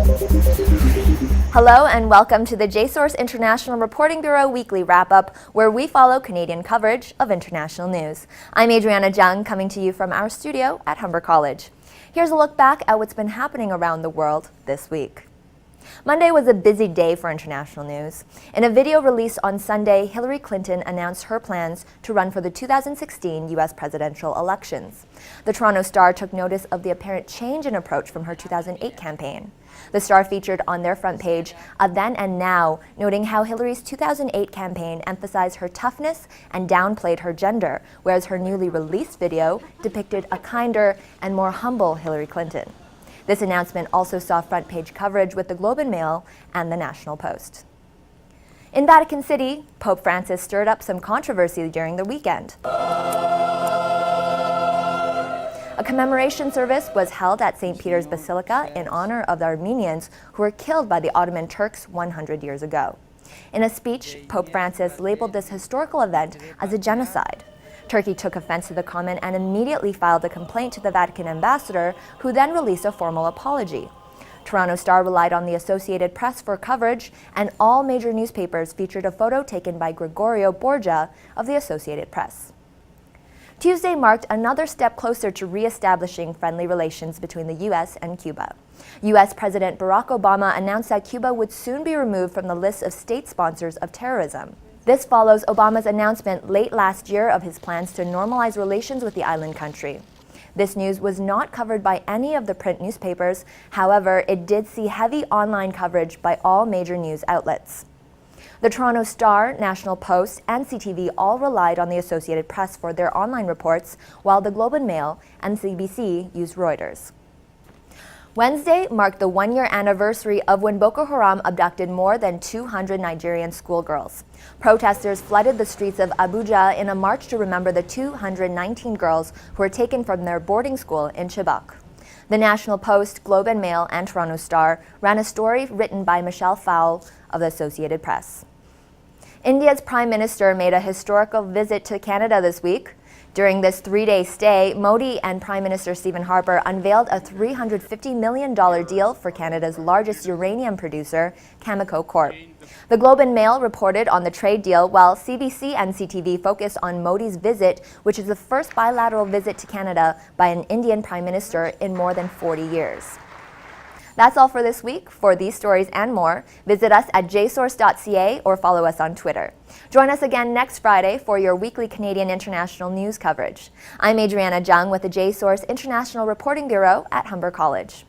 Hello and welcome to the JSource International Reporting Bureau Weekly Wrap-Up, where we follow Canadian coverage of international news. I'm Adriana Zhang, coming to you from our studio at Humber College. Here's a look back at what's been happening around the world this week. Monday was a busy day for international news. In a video released on Sunday, Hillary Clinton announced her plans to run for the 2016 U.S. presidential elections. The Toronto Star took notice of the apparent change in approach from her 2008 campaign. The Star featured on their front page a then and now, noting how Hillary's 2008 campaign emphasized her toughness and downplayed her gender, whereas her newly released video depicted a kinder and more humble Hillary Clinton. This announcement also saw front-page coverage with the Globe and Mail and the National Post. In Vatican City, Pope Francis stirred up some controversy during the weekend. A commemoration service was held at St. Peter's Basilica in honor of the Armenians who were killed by the Ottoman Turks 100 years ago. In a speech, Pope Francis labeled this historical event as a genocide. Turkey took offense to the comment and immediately filed a complaint to the Vatican ambassador, who then released a formal apology. Toronto Star relied on the Associated Press for coverage, and all major newspapers featured a photo taken by Gregorio Borgia of the Associated Press. Tuesday marked another step closer to re-establishing friendly relations between the U.S. and Cuba. U.S. President Barack Obama announced that Cuba would soon be removed from the list of state sponsors of terrorism. This follows Obama's announcement late last year of his plans to normalize relations with the island country. This news was not covered by any of the print newspapers. However, it did see heavy online coverage by all major news outlets. The Toronto Star, National Post, and CTV all relied on the Associated Press for their online reports, while the Globe and Mail and CBC used Reuters. Wednesday marked the one-year anniversary of when Boko Haram abducted more than 200 Nigerian schoolgirls. Protesters flooded the streets of Abuja in a march to remember the 219 girls who were taken from their boarding school in Chibok. The National Post, Globe and Mail, and Toronto Star ran a story written by Michelle Fowle of the Associated Press. India's Prime Minister made a historical visit to Canada this week. During this three-day stay, Modi and Prime Minister Stephen Harper unveiled a $350 million deal for Canada's largest uranium producer, Cameco Corp. The Globe and Mail reported on the trade deal, while CBC and CTV focused on Modi's visit, which is the first bilateral visit to Canada by an Indian Prime Minister in more than 40 years. That's all for this week. For these stories and more, visit us at jsource.ca or follow us on Twitter. Join us again next Friday for your weekly Canadian international news coverage. I'm Adriana Zhang with the JSource International Reporting Bureau at Humber College.